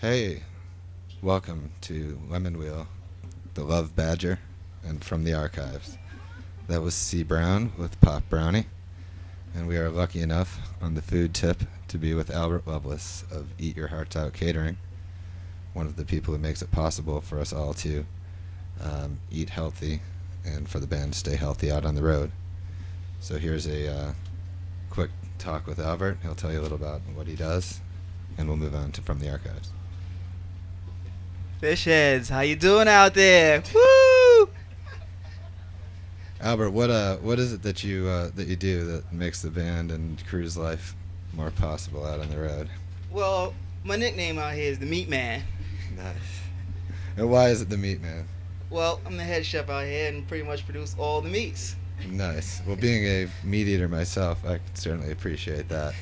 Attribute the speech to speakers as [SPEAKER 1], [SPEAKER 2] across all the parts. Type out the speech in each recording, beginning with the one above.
[SPEAKER 1] Hey, welcome to Lemonwheel, the Love Badger, and From the Archives. That was C. Brown with Pop Brownie, and we are lucky enough on the food tip to be with Albert Lovelace of Eat Your Hearts Out Catering, one of the people who makes it possible for us all to eat healthy and for the band to stay healthy out on the road. So here's a quick talk with Albert. He'll tell you a little about what he does, and we'll move on to From the Archives.
[SPEAKER 2] Fish heads, how you doing out there? Woo!
[SPEAKER 1] Albert, what is it that you do that makes the band and crew's life more possible out on the road?
[SPEAKER 2] Well, my nickname out here is the Meat Man.
[SPEAKER 1] Nice. And why is it the Meat Man?
[SPEAKER 2] Well, I'm the head chef out here and pretty much produce all the meats.
[SPEAKER 1] Nice. Well, being a meat eater myself, I can certainly appreciate that.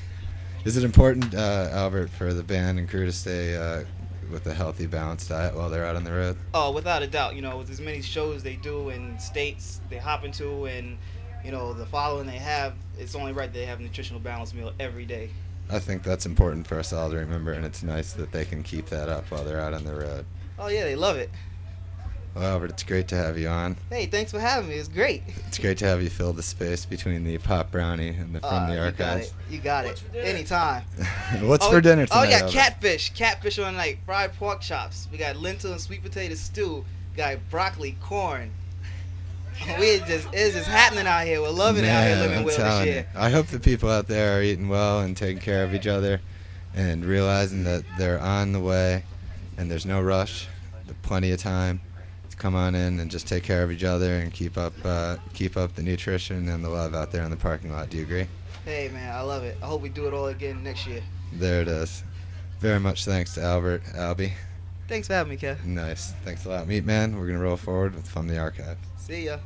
[SPEAKER 1] Is it important, Albert, for the band and crew to stay with a healthy, balanced diet while they're out on the road?
[SPEAKER 2] Oh, without a doubt. With as many shows they do and states they hop into and, the following they have, it's only right they have a nutritional balanced meal every day.
[SPEAKER 1] I think that's important for us all to remember, and it's nice that they can keep that up while they're out on the road.
[SPEAKER 2] Oh, yeah, they love it.
[SPEAKER 1] Well, Albert, it's great to have you on.
[SPEAKER 2] Hey, thanks for having me. It's great.
[SPEAKER 1] It's great to have you fill the space between the Pop Brownie and the From the Archives.
[SPEAKER 2] You got it. Anytime.
[SPEAKER 1] What's for dinner tonight?
[SPEAKER 2] Oh, yeah,
[SPEAKER 1] Albert?
[SPEAKER 2] Catfish on night. Fried pork chops. We got lentil and sweet potato stew. We got broccoli, corn. It's just happening out here. We're loving it out here, living well this year.
[SPEAKER 1] I hope the people out there are eating well and taking care of each other and realizing that they're on the way and there's no rush. There's plenty of time to come on in and just take care of each other and keep up the nutrition and the love out there in the parking lot. Do you agree?
[SPEAKER 2] Hey, man, I love it. I hope we do it all again next year.
[SPEAKER 1] There it is. Very much thanks to Albert, Albie.
[SPEAKER 2] Thanks for having me, Kev.
[SPEAKER 1] Nice. Thanks a lot, Meat Man. We're going to roll forward with From the Archive.
[SPEAKER 2] See ya.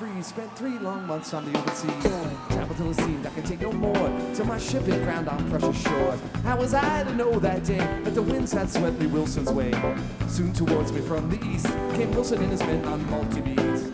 [SPEAKER 3] free. Spent 3 long months on the open seas. Traveled till it seemed I could take no more. Till my ship hit ground on precious shores. How was I to know that day that the winds had swept me Wilson's way? Soon towards me from the east came Wilson and his men on multi-beats.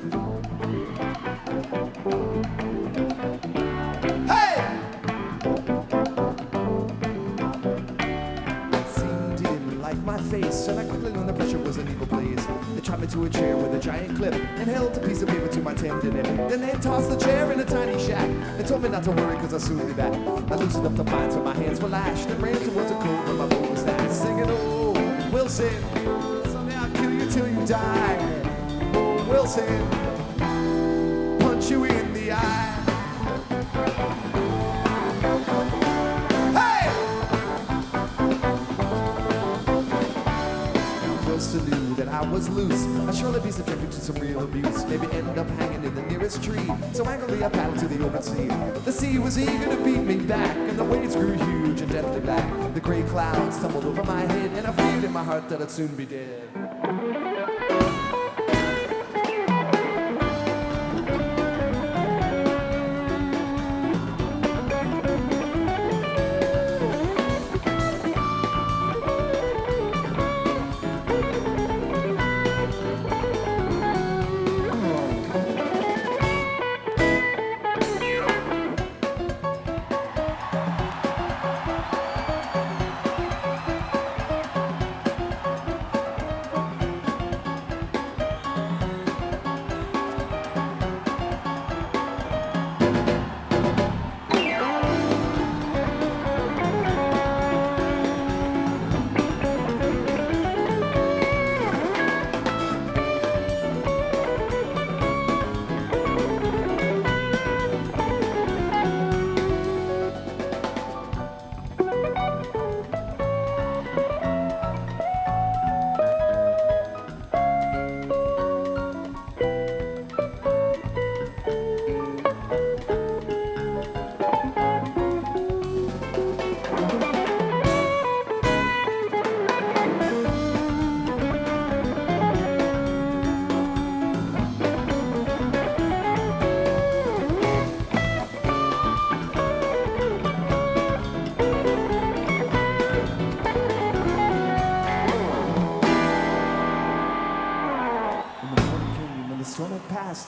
[SPEAKER 3] Face, and I quickly learned the pressure was an evil blaze. They tied me to a chair with a giant clip and held a piece of paper to my tendon. Then they tossed the chair in a tiny shack and told me not to worry cause I'll soon be back. I loosened up the vines where my hands were lashed and ran towards a cove where my boat was stashed, singing, oh, Wilson, someday I'll kill you till you die. Oh, Wilson, punch you in the eye. Knew that I was loose. I surely be subjected to some real abuse. Maybe end up hanging in the nearest tree. So angrily I paddled to the open sea. The sea was eager to beat me back, and the waves grew huge and deathly black. The gray clouds tumbled over my head, and I feared in my heart that I'd soon be dead.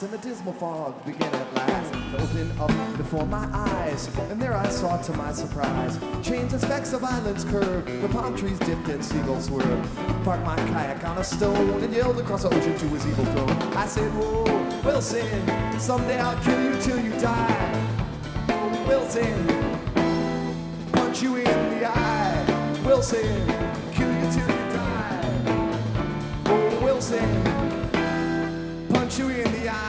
[SPEAKER 3] And the dismal fog began at last to open up before my eyes. And there I saw, to my surprise, chains and specks of islands curved, where palm trees dipped and seagulls swerved. Parked my kayak on a stone and yelled across the ocean to his evil throne. I said, whoa, Wilson, someday I'll kill you till you die. Wilson, punch you in the eye. Wilson, kill you till you die. Oh, Wilson, punch you in the eye.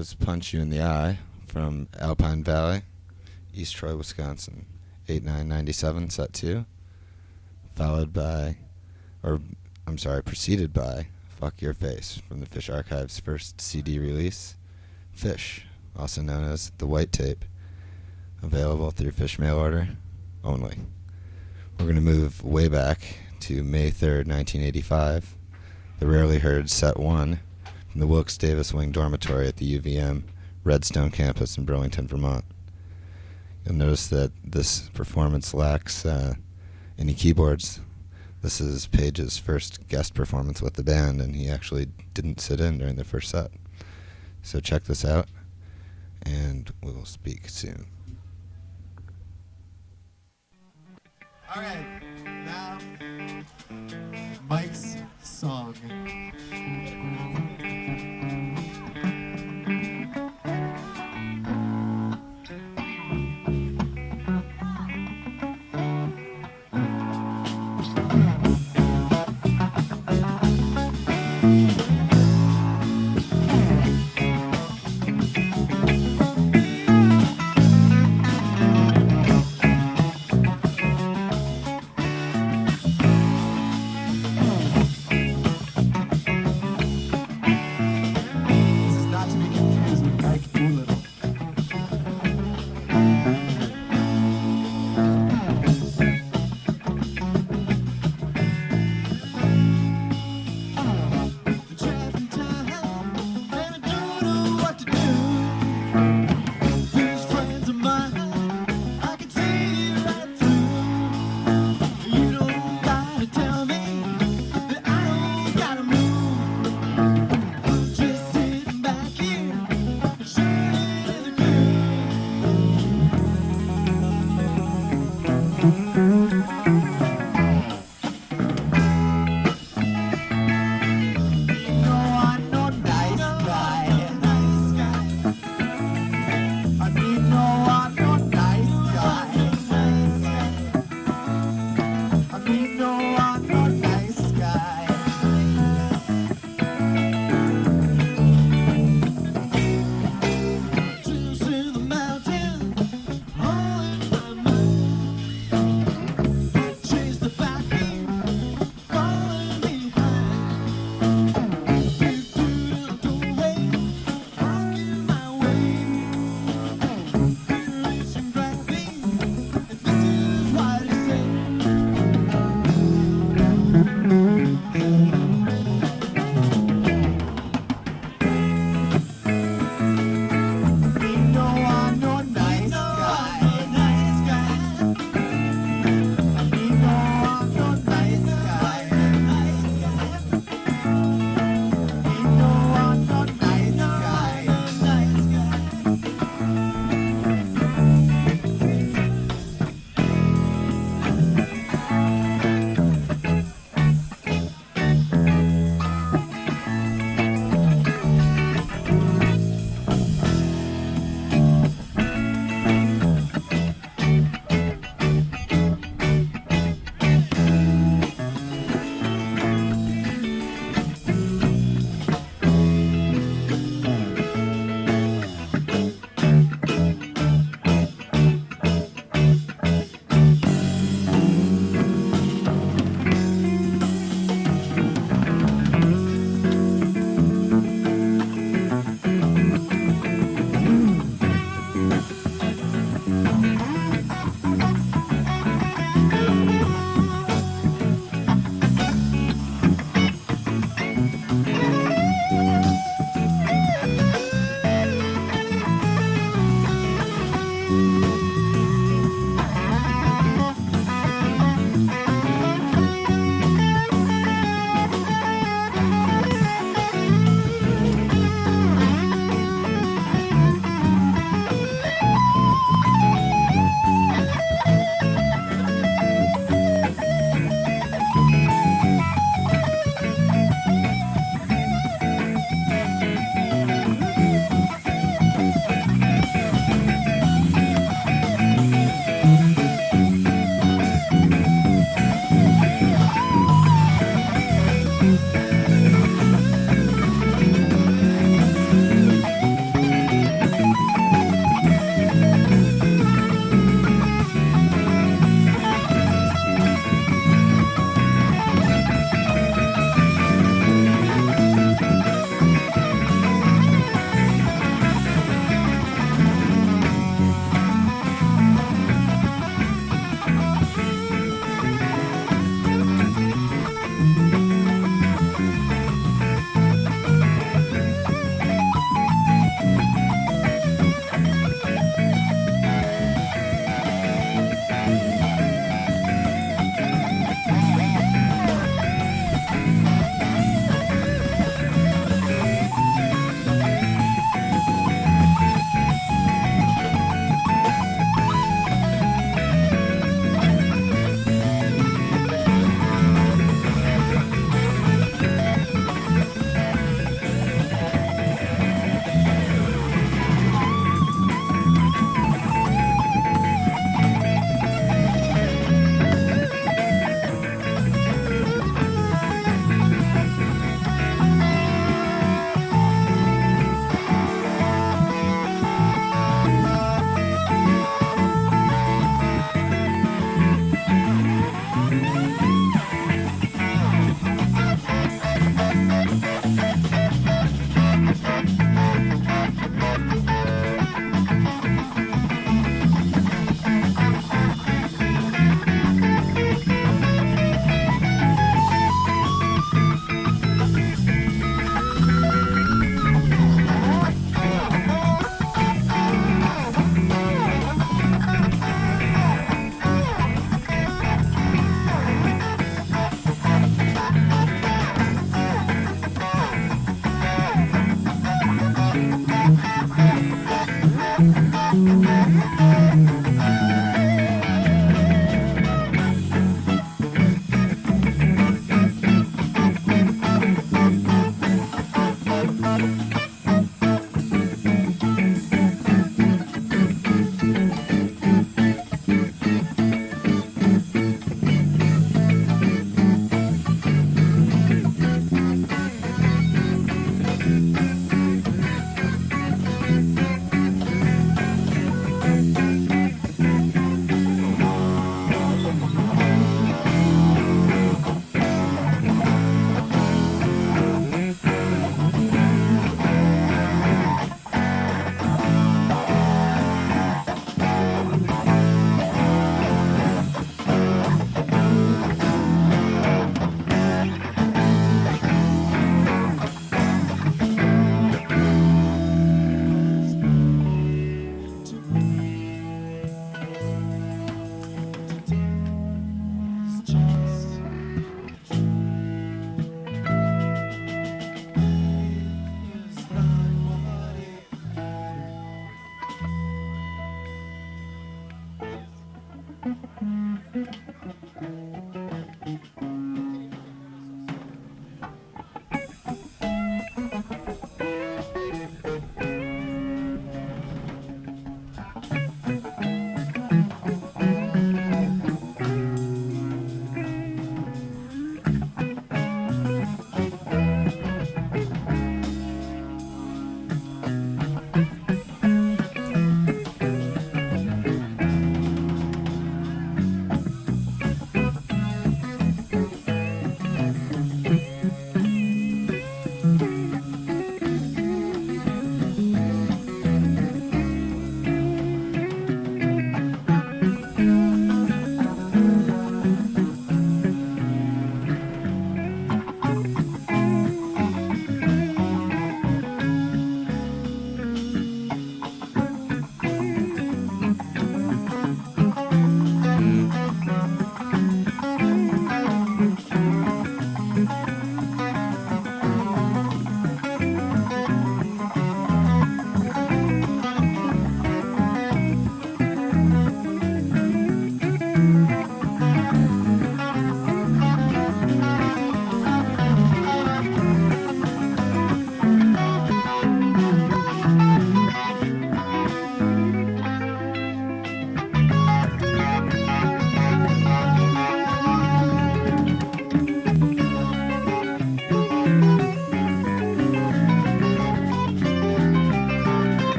[SPEAKER 1] was Punch You in the Eye from Alpine Valley, East Troy, Wisconsin, 8/9/97, set 2. Preceded by Fuck Your Face from the Fish Archive's first CD release, Fish, also known as the White Tape, available through Fish mail order only. We're going to move way back to May 3rd, 1985, the rarely heard set 1 from the Wilkes Davis Wing Dormitory at the UVM Redstone campus in Burlington, Vermont. You'll notice that this performance lacks any keyboards. This is Page's first guest performance with the band, and he actually didn't sit in during the first set. So check this out, and we'll speak soon.
[SPEAKER 3] All right, now Mike's song.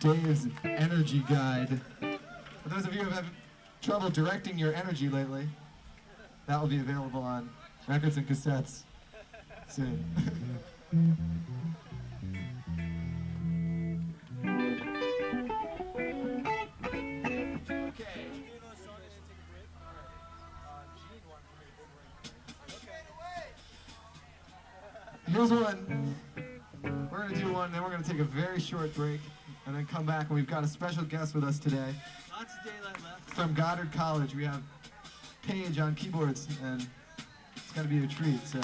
[SPEAKER 3] Dave's energy guide. For those of you who have had trouble directing your energy lately, that will be available on records and cassettes soon. Here's one. We're going to do one, then we're going to take a very short break, and then come back, and we've got a special guest with us today.
[SPEAKER 4] Lots of daylight left.
[SPEAKER 3] From Goddard College, we have Paige on keyboards, and it's going to be a treat. So.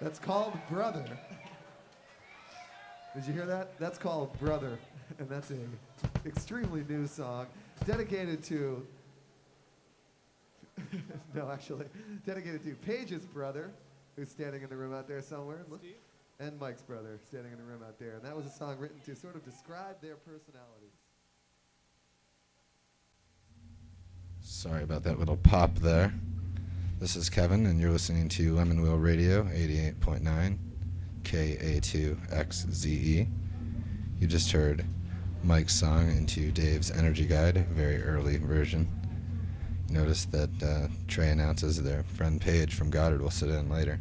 [SPEAKER 3] That's called Brother. Did you hear that? That's called Brother, and that's a extremely new song dedicated to, no, actually, dedicated to Paige's brother, who's standing in the room out there somewhere, and Mike's brother, standing in the room out there. And that was a song written to sort of describe their personalities.
[SPEAKER 1] Sorry about that little pop there. This is Kevin, and you're listening to Lemonwheel Radio 88.9 KA2XZE. You just heard Mike's song into Dave's Energy Guide, a very early version. Notice that Trey announces their friend Paige from Goddard will sit in later,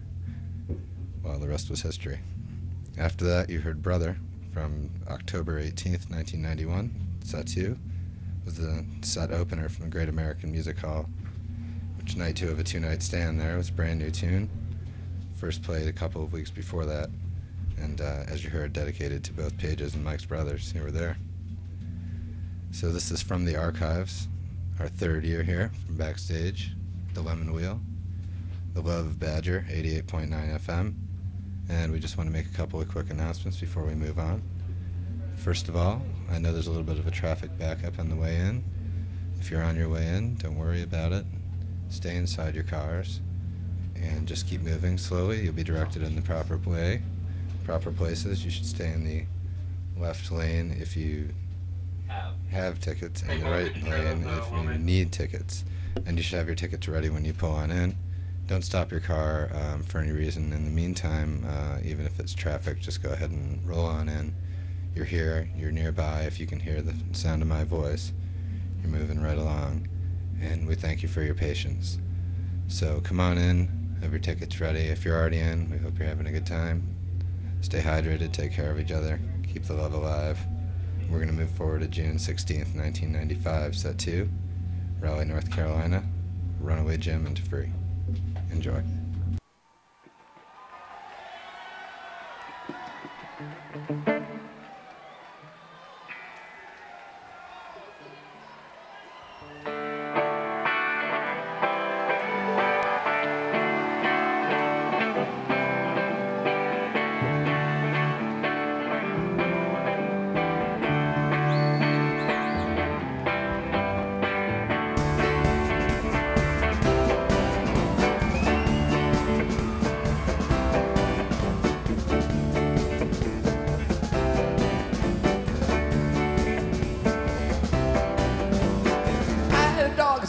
[SPEAKER 1] while the rest was history. After that, you heard Brother from October 18th, 1991. Set 2 was the set opener from the Great American Music Hall, which night 2 of a 2-night stand there. It was a brand new tune. First played a couple of weeks before that, and as you heard, dedicated to both Paige's and Mike's brothers who were there. So this is from the archives, our 3rd year here from backstage, the Lemonwheel, the Love Badger, 88.9 FM, and we just want to make a couple of quick announcements before we move on. First of all, I know there's a little bit of a traffic backup on the way in. If you're on your way in, don't worry about it. Stay inside your cars and just keep moving slowly. You'll be directed in the proper way, proper places. You should stay in the left lane if you have tickets, and the right lane if you need tickets. And you should have your tickets ready when you pull on in. Don't stop your car for any reason. In the meantime, even if it's traffic, just go ahead and roll on in. You're here, you're nearby. If you can hear the sound of my voice, you're moving right along. And we thank you for your patience. So come on in, have your tickets ready. If you're already in, we hope you're having a good time. Stay hydrated, take care of each other, keep the love alive. We're going to move forward to June 16th, 1995, set 2, Raleigh, North Carolina, Runaway Jim into Free. Enjoy.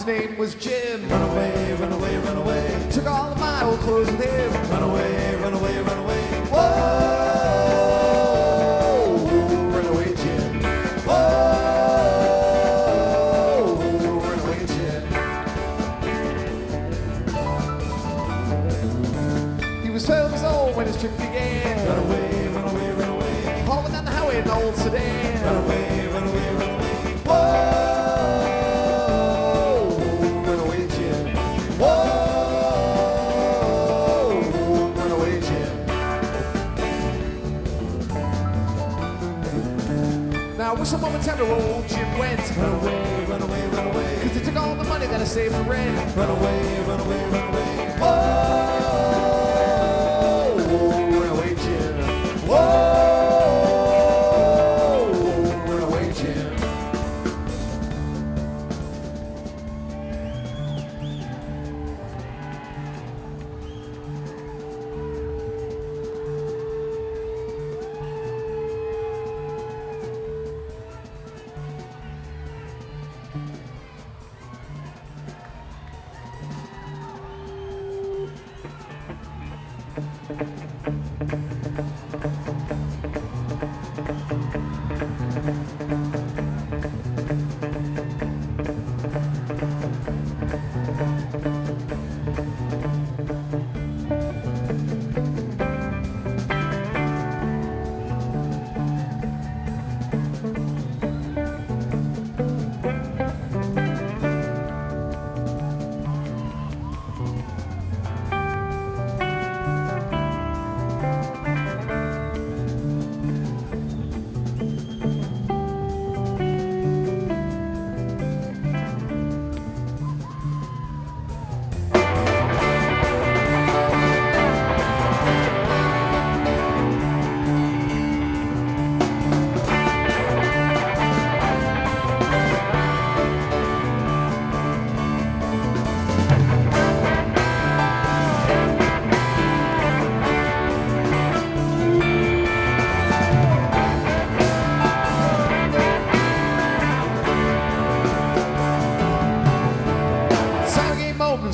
[SPEAKER 3] Name was Jim. Run away, run away, run away. Took all of my old clothes with him. Run away, run away, run away. Whoa, run away, Jim. Whoa, run away, Jim. He was 12 years old when his trip began. Run away, run away, run away. Hauling down the highway in an old sedan. Run away, run away, run away. Whoa. Now, with some moment time to roll, Jim went. Run away, run away, run away. Cause he took all the money that I saved for rent. Run away, run away, run away. Whoa, run away, Jim. Whoa, run away, Jim.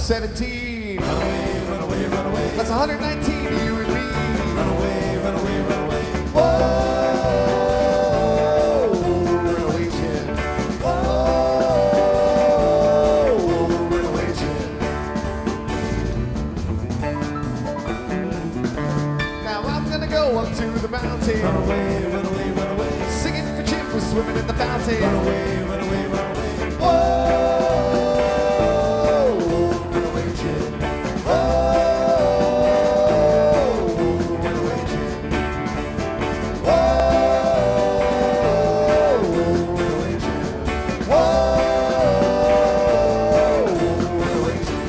[SPEAKER 3] 17.
[SPEAKER 4] Run away, run away, run away.
[SPEAKER 3] That's 119 to you and me.
[SPEAKER 4] Run away, run away, run away.
[SPEAKER 3] Whoa, runaway kid. Whoa, runaway kid. Now I'm gonna go up to the mountain.
[SPEAKER 4] Run away, run away, run away.
[SPEAKER 3] Singing for Jim who's swimming in the fountain.
[SPEAKER 4] Run away, run away, run away.
[SPEAKER 3] Whoa, runaway kid. Whoa, runaway kid. Whoa, runaway kid. Whoa, runaway kid.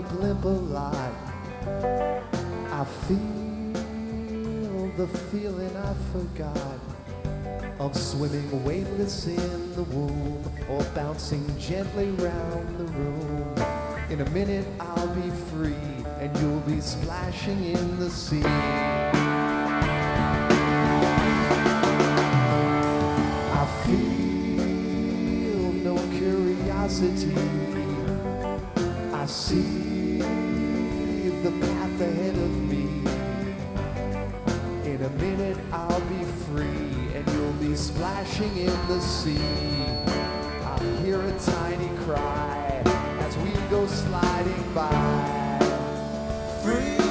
[SPEAKER 3] the blimp a lot. I feel the feeling I forgot of swimming weightless in the womb or bouncing gently round the room. In a minute I'll be free and you'll be splashing in the sea. I feel no curiosity. I see the path ahead of me. In a minute I'll be free and you'll be splashing in the sea. I'll hear a tiny cry as we go sliding by. Free.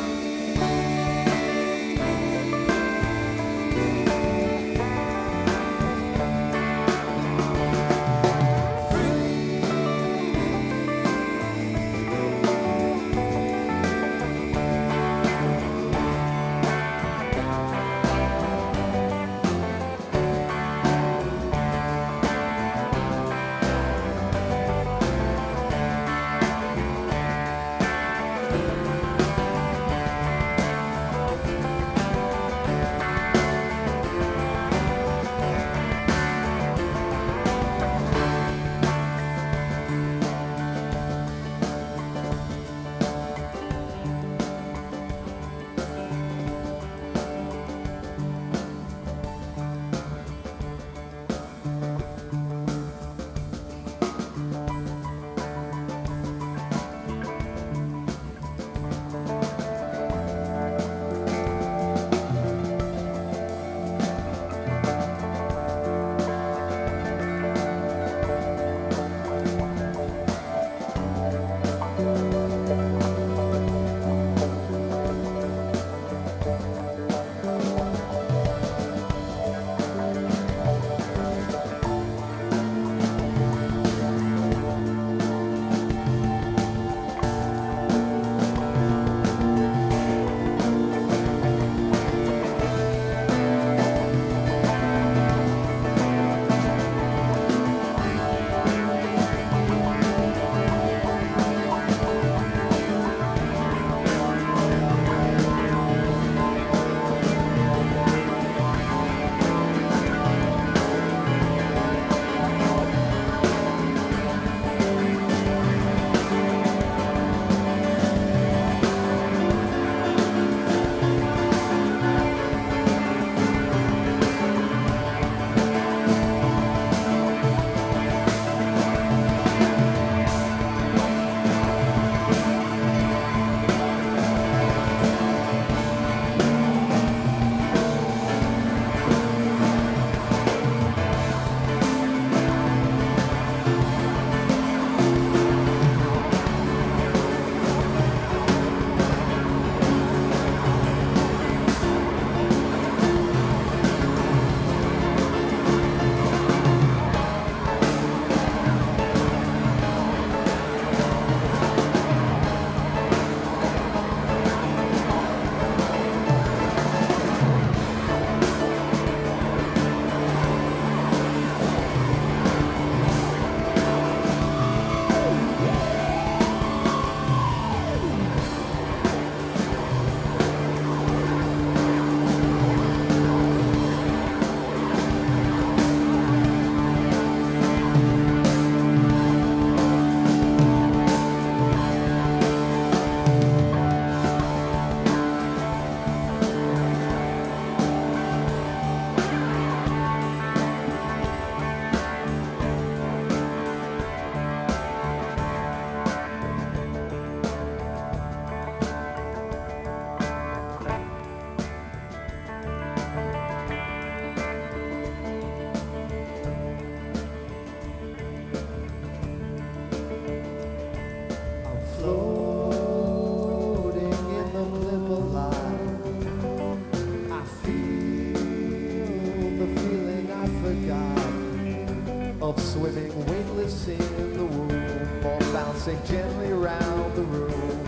[SPEAKER 3] of swimming weightless in the womb, or bouncing gently around the room.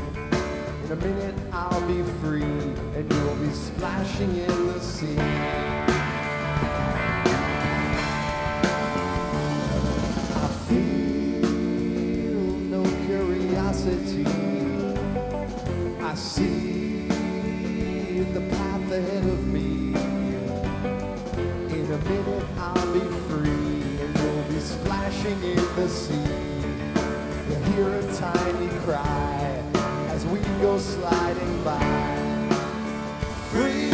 [SPEAKER 3] In a minute I'll be free, and you'll be splashing in the sea. I feel no curiosity. the sea. You hear a tiny cry as we go sliding by. Free.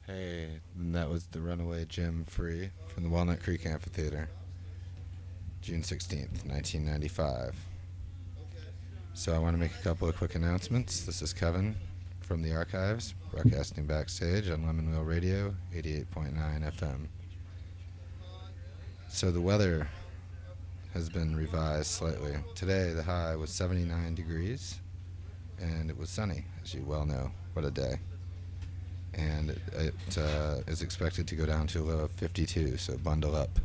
[SPEAKER 1] Hey, and that was the Runaway Jim Free from the Walnut Creek Amphitheater, June 16th, 1995. So I want to make a couple of quick announcements. This is Kevin from the archives, broadcasting backstage on Lemonwheel Radio, 88.9 FM. So the weather has been revised slightly. Today the high was 79 degrees, and it was sunny, as you well know. What a day. And it is expected to go down to a low of 52, so bundle up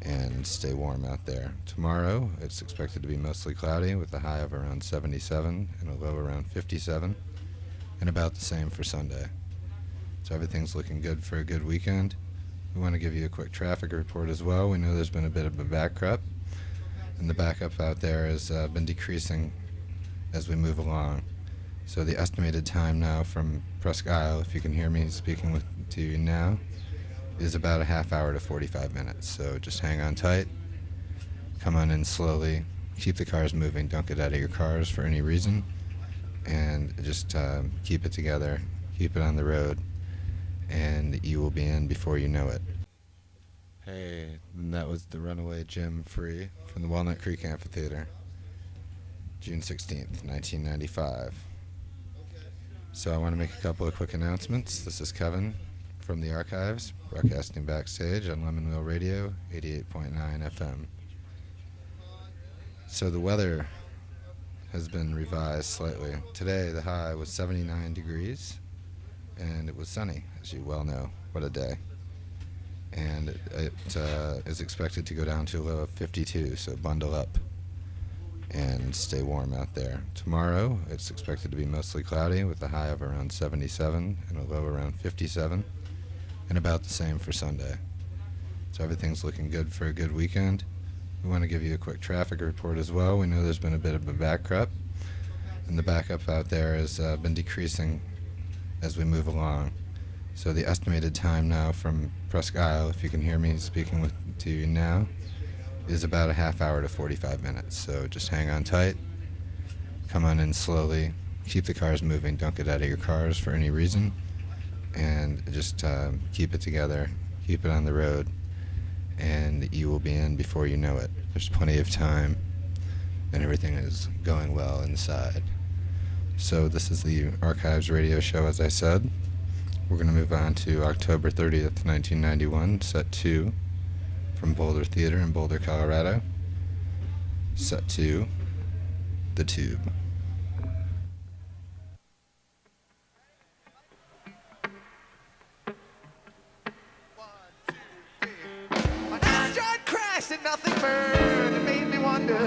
[SPEAKER 1] and stay warm out there. Tomorrow, it's expected to be mostly cloudy with a high of around 77 and a low around 57, and about the same for Sunday. So everything's looking good for a good weekend. We want to give you a quick traffic report as well. We know there's been a bit of a backup, and the backup out there has been decreasing as we move along. So the estimated time now from Presque Isle, if you can hear me speaking to you now, is about a half hour to 45 minutes. So just hang on tight, come on in slowly, keep the cars moving, don't get out of your cars for any reason, and just keep it together, keep it on the road, and you will be in before you know it. Hey, and that was the Runaway Jim Free from the Walnut Creek Amphitheater, June 16th, 1995. So I want to make a couple of quick announcements. This is Kevin from the archives, broadcasting backstage on Lemonwheel Radio, 88.9 FM. So the weather has been revised slightly. Today the high was 79 degrees, and it was sunny, as you well know. What a day. And it is expected to go down to a low of 52, so bundle up and stay warm out there. Tomorrow, it's expected to be mostly cloudy with a high of around 77 and a low around 57, and about the same for Sunday. So everything's looking good for a good weekend. We want to give you a quick traffic report as well. We know there's been a bit of a backup, and the backup out there has been decreasing as we move along. So the estimated time now from Presque Isle, if you can hear me speaking to you now, is about a half hour to 45 minutes. So just hang on tight, come on in slowly, keep the cars moving, don't get out of your cars for any reason, and just keep it together, keep it on the road, and you will be in before you know it. There's plenty of time, and everything is going well inside. So this is the Archives radio show, as I said. We're going to move on to October 30th, 1991, set 2, from Boulder Theater in Boulder, Colorado. Set 2, The Tube.
[SPEAKER 3] My asteroid crashed and nothing burned. It made me wonder.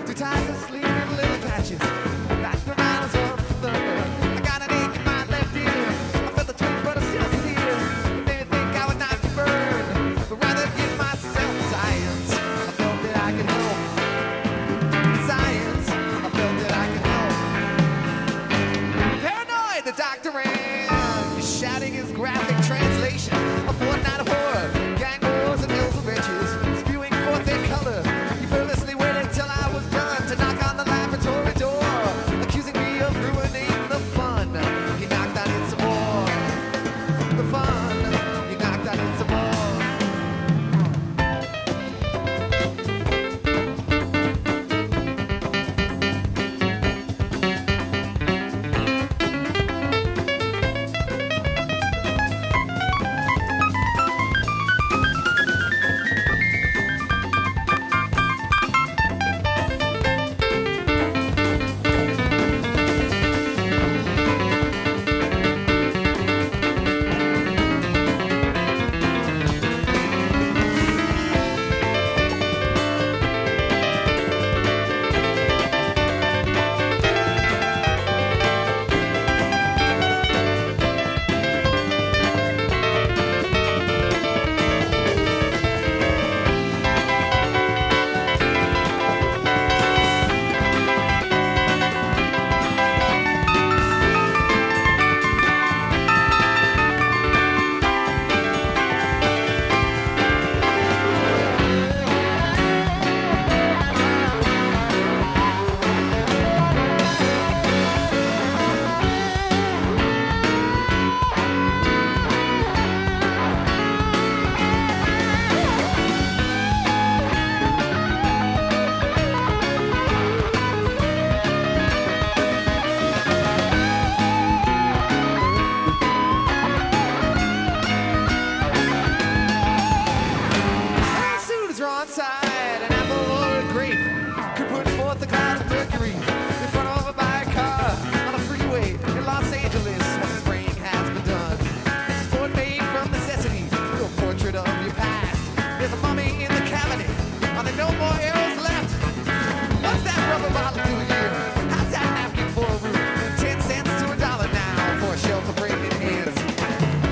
[SPEAKER 3] Two ties asleep in little patches. Back the miles of thunder. I got an ache in my left ear. I felt the twinge, but I still can hear. It made me think I would not be burned, but rather give myself science. I felt that I could help. Science. I felt that I could help. Paranoid, the doctor ran. He's shouting his graphic translation. A fortnight of horror, gang wars and hills of riches, spewing forth their color. He purposely waited till I was done to knock on the laboratory door. one side, an apple or a grape could put forth a cloud of mercury in front of a by a car on a freeway in Los Angeles. What the spraying has been done. It's a sport made from necessity, a portrait of your past. There's a mummy in the cabinet. Are there no more arrows left? What's that rubber bottle do here? How's that napkin for a room? 10 cents to $1 now for a shelf of pregnant hands.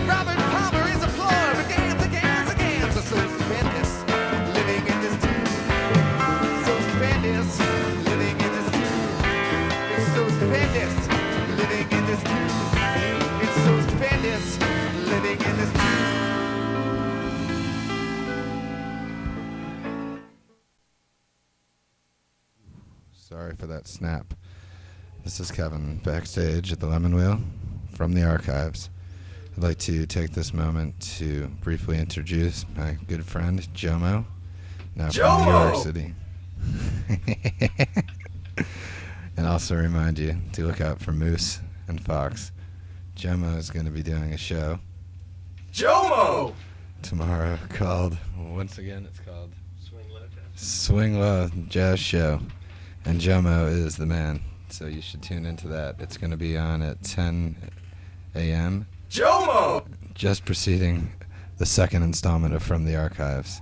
[SPEAKER 3] Robert Palmer is a floor, but gams are so stupendous. Living in this tube, so stupendous. Living in this tube, it's so stupendous. Living in this tube, it's so stupendous. Living in this tube.
[SPEAKER 1] Sorry for that snap. This is Kevin, backstage at the Lemonwheel from the archives. I'd like to take this moment to briefly introduce my good friend, Jomo, now from New York City. And also remind you to look out for Moose and Fox. Jomo is going to be doing a show tomorrow called, once again, it's called Swing Low Jazz Show. And Jomo is the man, so you should tune into that. It's going to be on at 10 a.m. Jomo! Just preceding the second installment of From the Archives.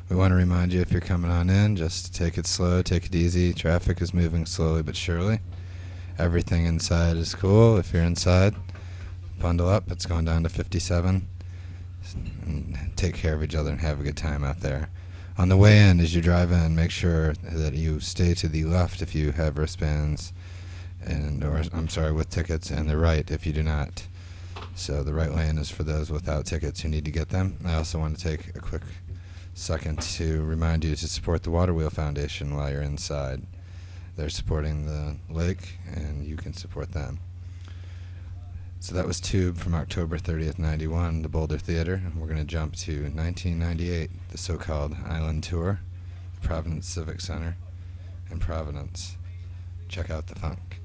[SPEAKER 1] We want to remind you, if you're coming on in, just take it slow, take it easy. Traffic is moving slowly but surely. Everything inside is cool. If you're inside, bundle up. It's going down to 57. And take care of each other and have a good time out there. On the way in, as you drive in, make sure that you stay to the left if you have wristbands, with tickets, and the right if you do not. So the right lane is for those without tickets who need to get them. I also want to take a quick second to remind you to support the Waterwheel Foundation while you're inside. They're supporting the lake, and you can support them. So that was Tube from October 30th, 91, the Boulder Theater. And we're going to jump to 1998, the so-called Island Tour, the Providence Civic Center in Providence. Check out the funk.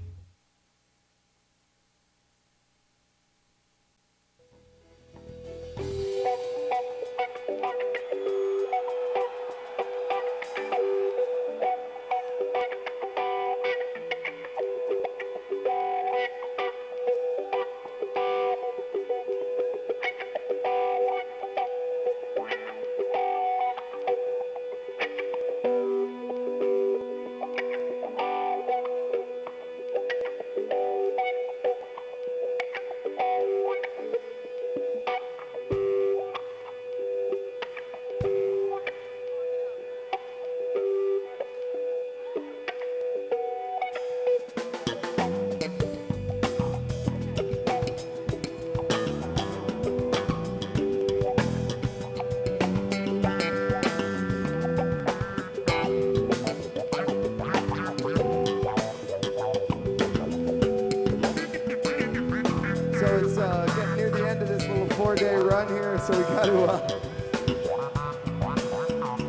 [SPEAKER 3] So we got to,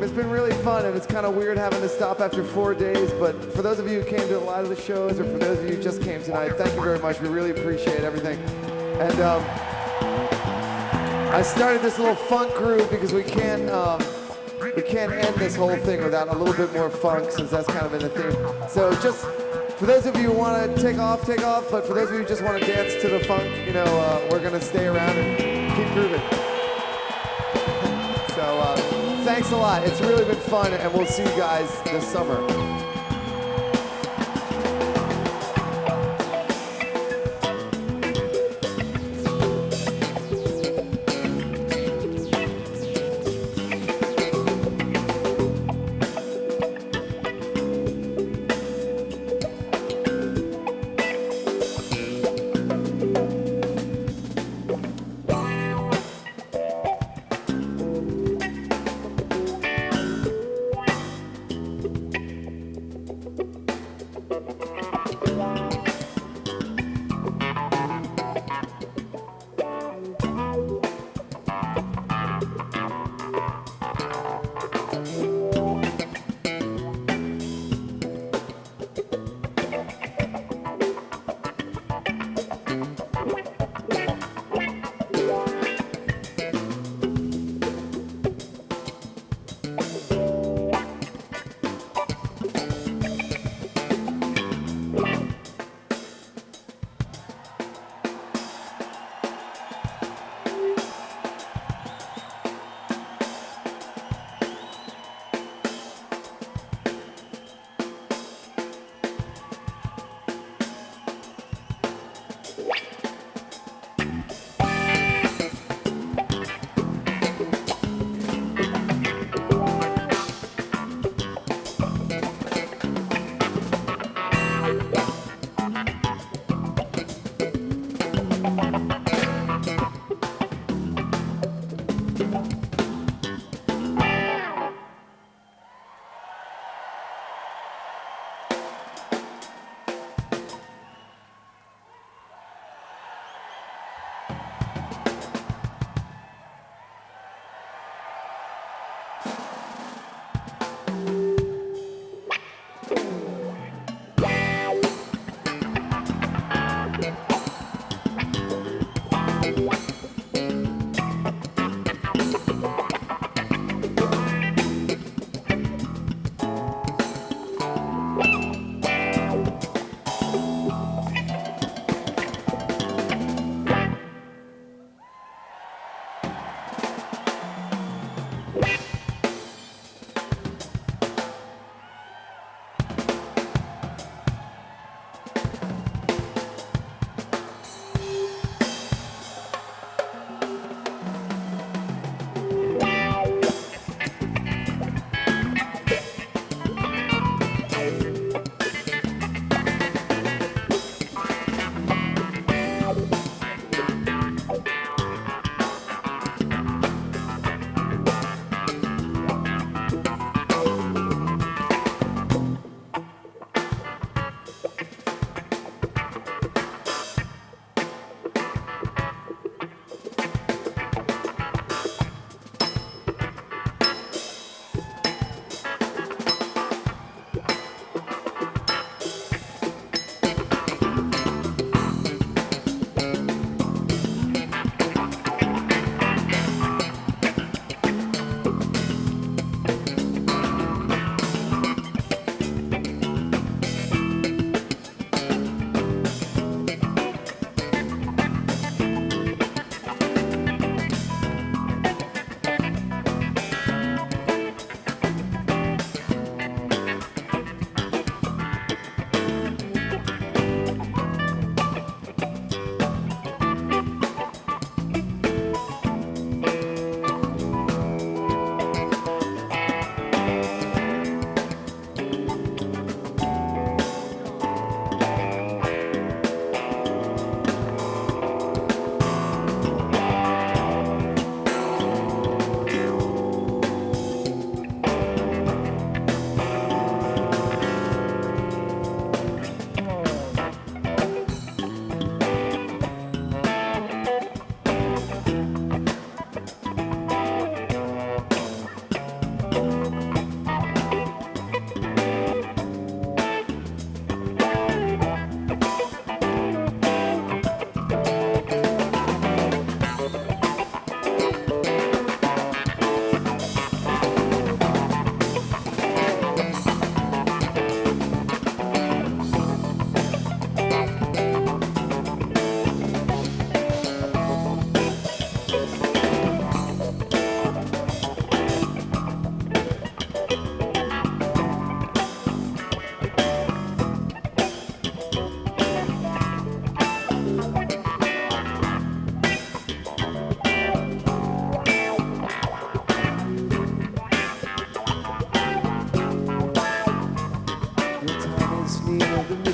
[SPEAKER 3] it's been really fun, and it's kind of weird having to stop after 4 days, but for those of you who came to a lot of the shows, or for those of you who just came tonight, thank you very much. We really appreciate everything. And I started this little funk groove because we can't end this whole thing without a little bit more funk, since that's kind of in the theme. So just for those of you who want to take off, but for those of you who just want to dance to the funk, we're going to stay around and keep grooving. So thanks a lot. It's really been fun, and we'll see you guys this summer.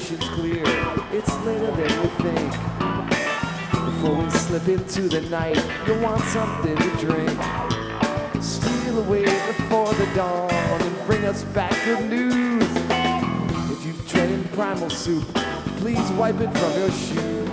[SPEAKER 3] vision's clear. It's later than we think. Before we slip into the night, you'll want something to drink. Steal away before the dawn and bring us back good news. If you've trained primal soup, please wipe it from your shoe.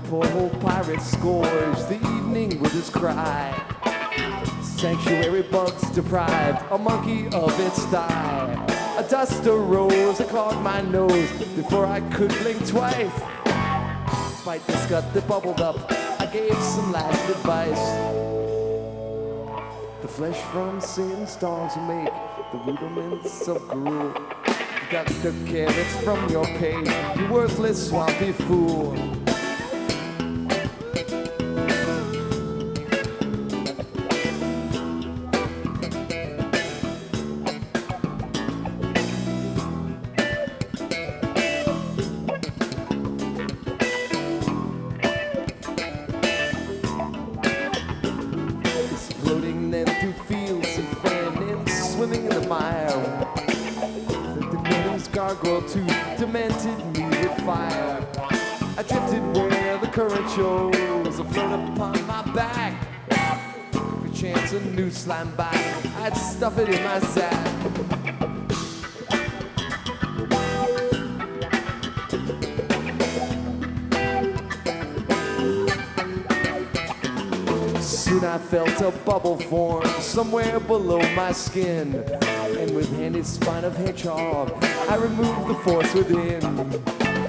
[SPEAKER 3] Poor old pirate scores the evening with his cry. Sanctuary bugs deprived a monkey of its thigh. A dust arose, I clogged my nose before I could blink twice. Despite the scut that bubbled up, I gave some last advice. The flesh from Satan's dogs will make the rudiments of gruel. Got the carrots from your page, you worthless swampy fool. Exploding then through fields and fan, swimming in the mire. The demon's gargoyle tooth demented me with fire. I drifted where the current shows, afloat upon my back. If a chance a new slime bite, I'd stuff it in my sack. Soon I felt a bubble form somewhere below my skin, and with handy spine of hedgehog, I removed the force within.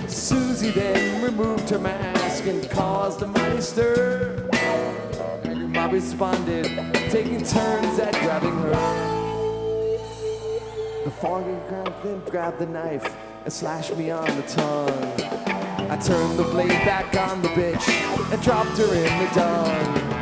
[SPEAKER 3] Susie then removed her mask and caused a mighty stir. Angry mob responded, taking turns at grabbing her. The foggy crowd then grabbed the knife and slashed me on the tongue. I turned the blade back on the bitch and dropped her in the dung.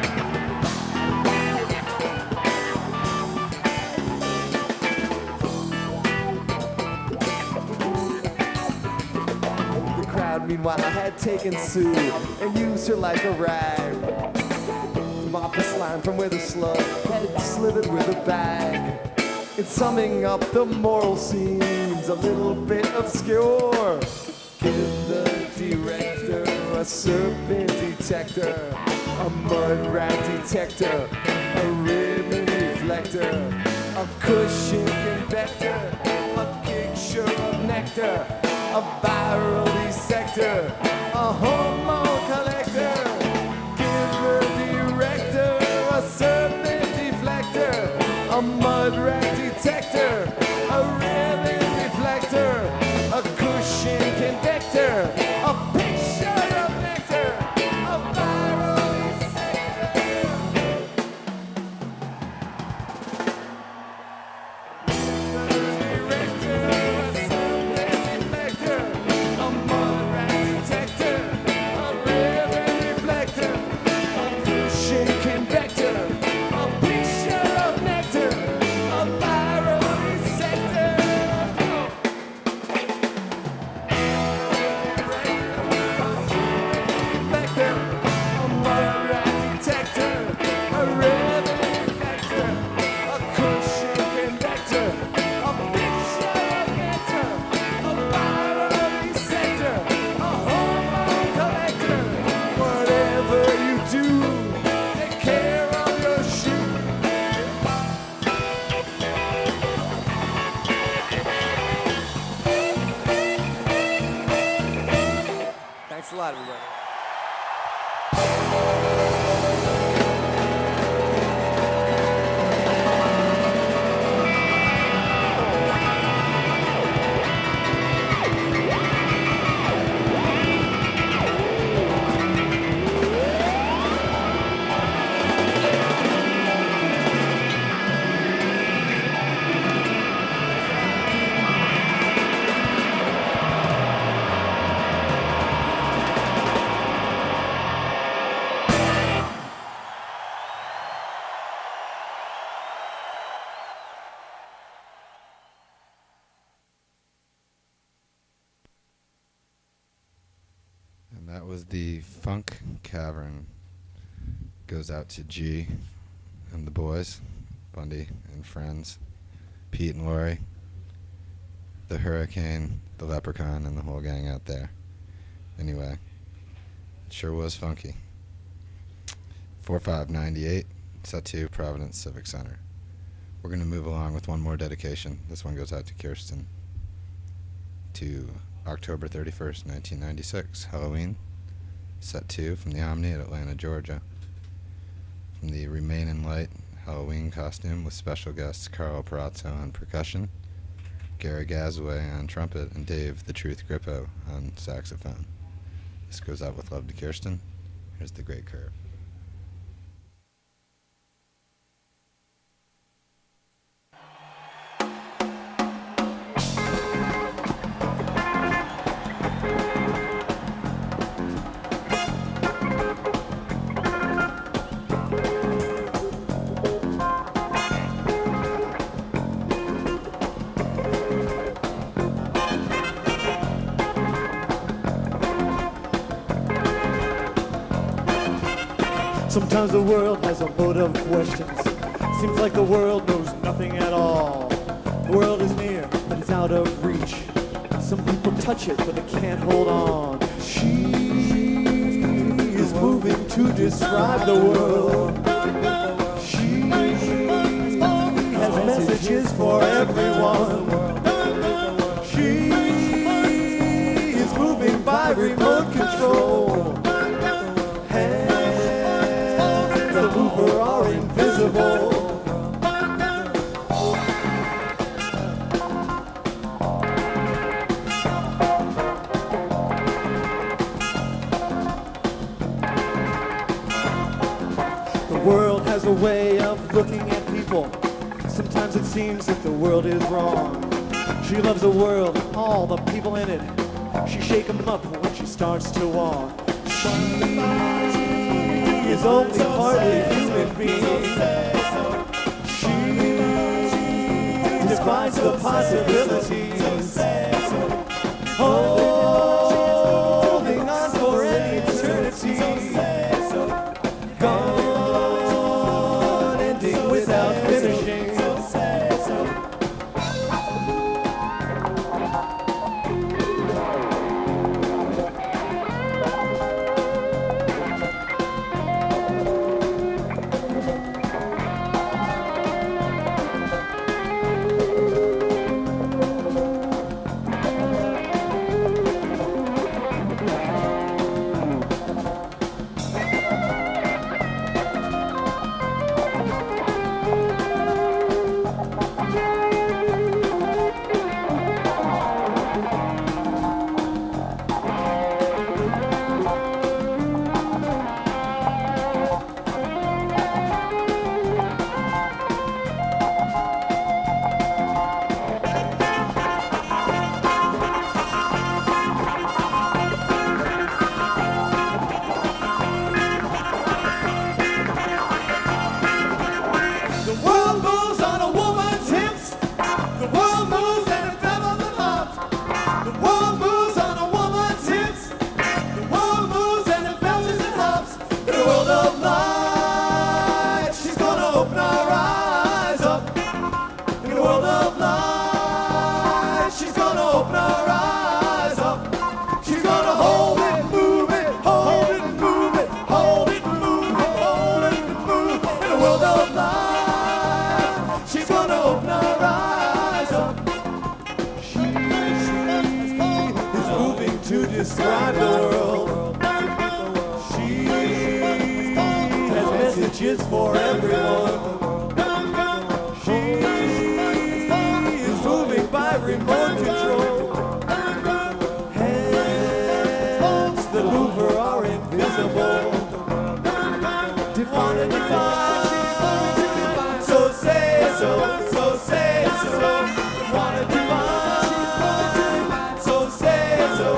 [SPEAKER 3] Meanwhile, I had taken Sue and used her like a rag. Mopped the slime from where the slug had slithered with a bag. In summing up, the moral seems a little bit obscure. Give the director a serpent detector, a mud rat detector, a ribbon reflector, a cushion convector, a picture of nectar, a viral dissector, a hormone collector. Give the director a serpent deflector, a mud rat detector, a ribbon reflector, a cushion convector, a picture of nectar, a viral dissector. Thanks a lot, everybody.
[SPEAKER 1] was the Funk Cavern. Goes out to G and the boys, Bundy and friends, Pete and Lori, the Hurricane, the Leprechaun, and the whole gang out there. Anyway, it sure was funky. 4598, set 2, Providence Civic Center. We're going to move along with one more dedication. This one goes out to Kirsten. To October 31st, 1996, Halloween, set 2 from the Omni at Atlanta, Georgia. From the Remain in Light Halloween costume with special guests Carl Perazzo on percussion, Gary Gazaway on trumpet, and Dave the Truth Grippo on saxophone. This goes out with love to Kirsten. Here's the Great Curve.
[SPEAKER 3] Sometimes the world has a load of questions. Seems like the world knows nothing at all. The world is near, but it's out of reach. Some people touch it, but they can't hold on. She is moving to describe the world. She has messages for everyone. She is moving by remote control. Are invisible. The world has a way of looking at people. Sometimes it seems that the world is wrong. She loves the world, all the people in it. She shake 'em up when she starts to walk. She is only partly human being. She defines the possibilities, holding on for an eternity, gone, ending without finishing. Describe the world. She has messages for everyone. She is moving by remote control. Hands that move her are invisible. Define and define. So say so, so say so. Wanna divine. So say so.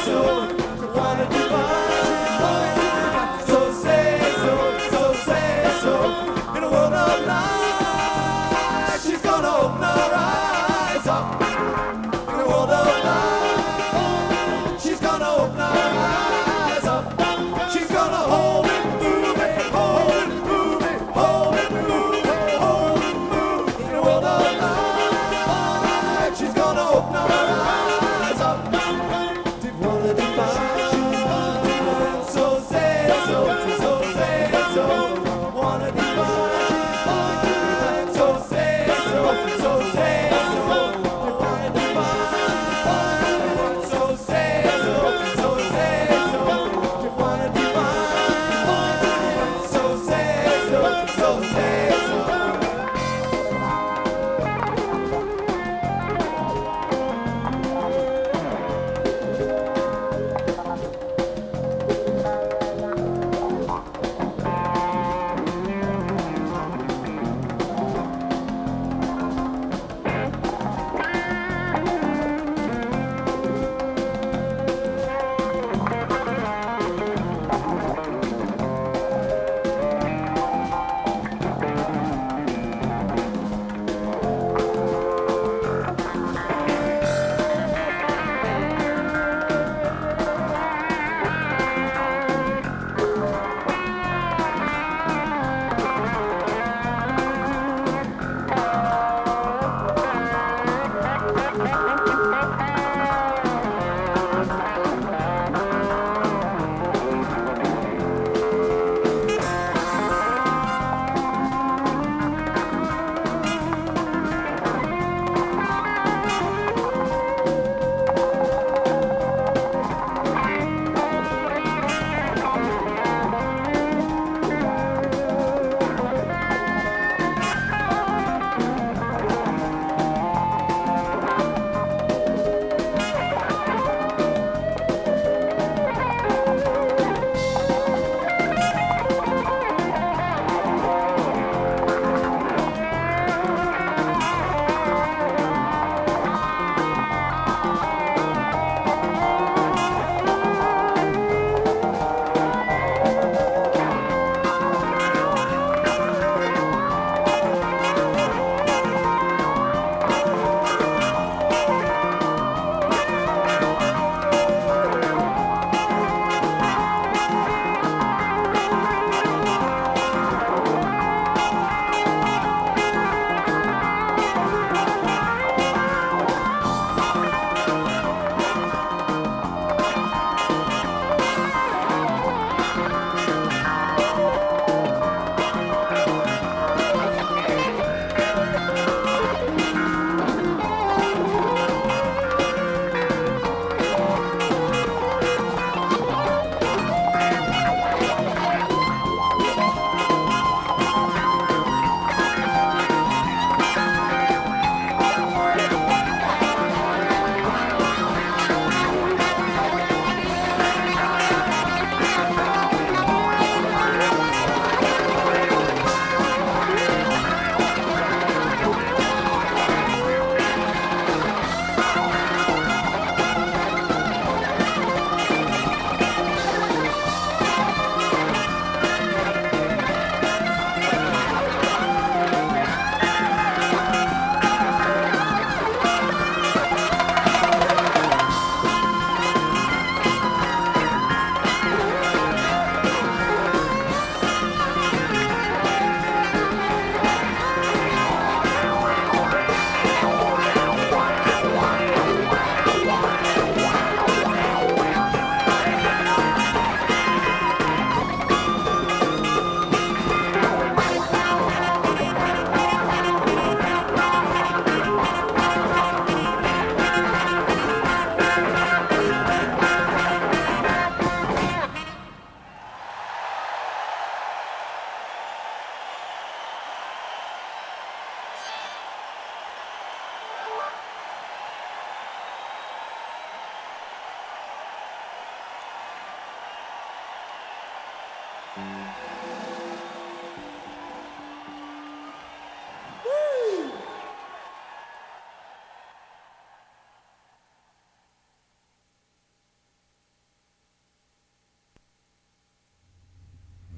[SPEAKER 3] So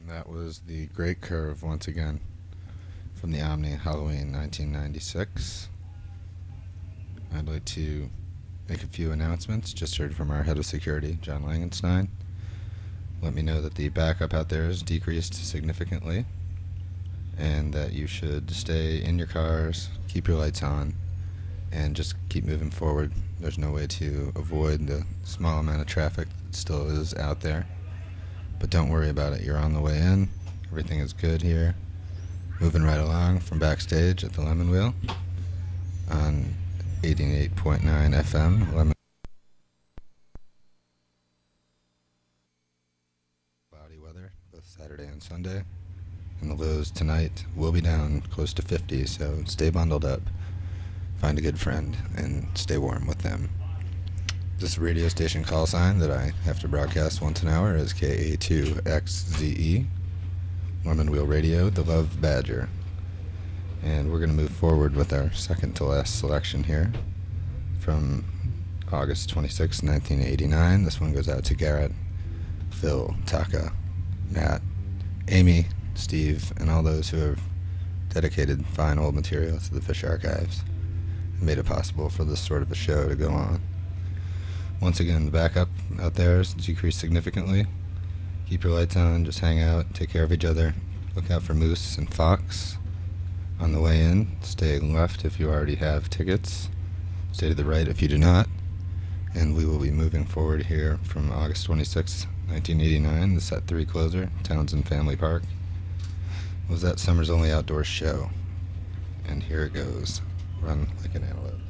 [SPEAKER 1] That was the Great Curve once again from the Omni Halloween 1996. I'd like to make a few announcements. Just heard from our head of security, John Langenstein. Let me know that the backup out there has decreased significantly and that you should stay in your cars, keep your lights on, and just keep moving forward. There's no way to avoid the small amount of traffic that still is out there. But don't worry about it. You're on the way in. Everything is good here. Moving right along from backstage at the Lemonwheel on 88.9 FM. Cloudy weather both Saturday and Sunday. And the lows tonight will be down close to 50, so stay bundled up. Find a good friend and stay warm with them. This radio station call sign that I have to broadcast once an hour is KA2XZE, Lemonwheel Radio, the Love Badger. And we're going to move forward with our second to last selection here from August 26, 1989. This one goes out to Garrett, Phil, Taka, Matt, Amy, Steve, and all those who have dedicated fine old material to the Fish Archives and made it possible for this sort of a show to go on. Once again, the backup out there has decreased significantly. Keep your lights on, just hang out, take care of each other. Look out for moose and fox on the way in. Stay left if you already have tickets. Stay to the right if you do not. And we will be moving forward here from August 26, 1989, the Set 3 closer, Townsend Family Park. It was that summer's only outdoor show. And here it goes. Run like an antelope.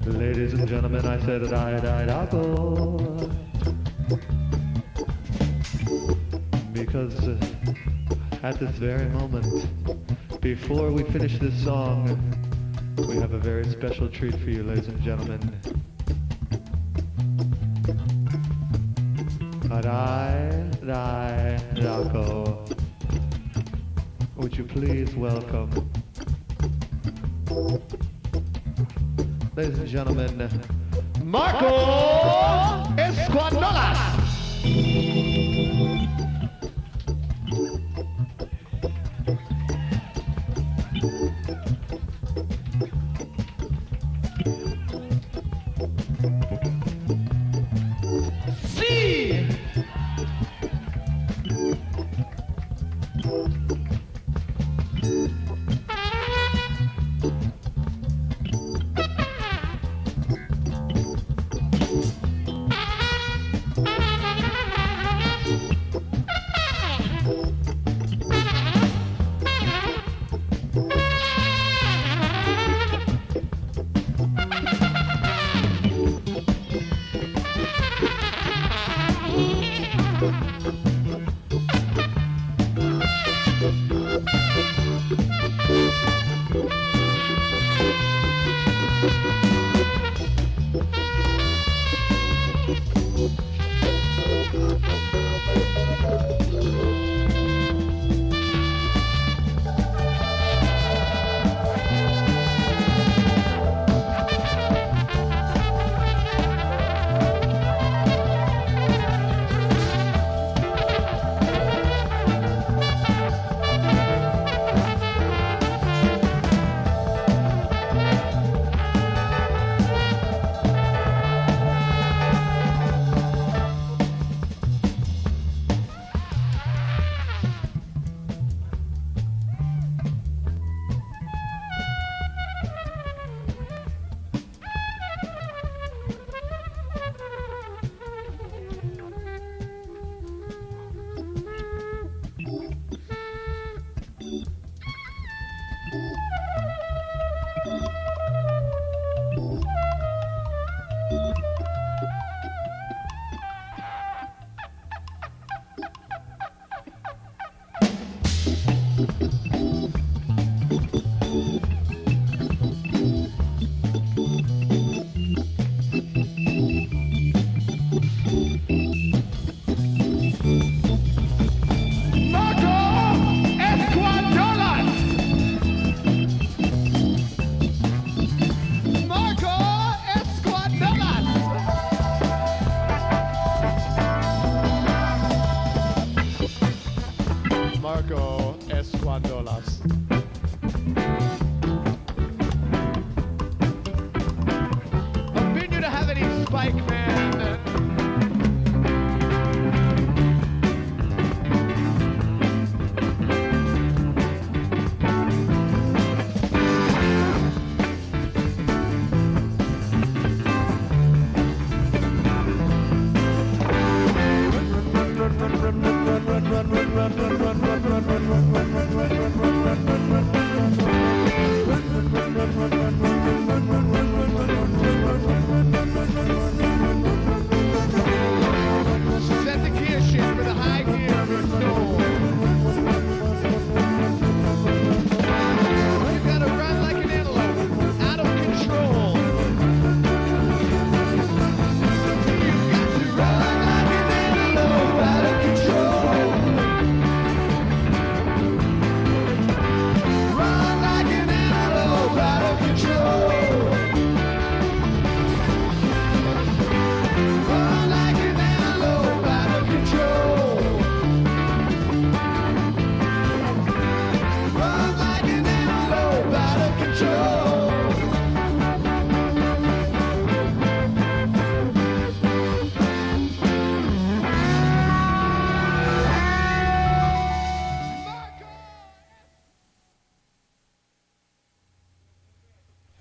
[SPEAKER 5] Ladies and gentlemen, I said because at this very moment, before we finish this song, we have a very special treat for you, ladies and gentlemen. Would you please welcome, ladies and gentlemen, Marco Esquandolas!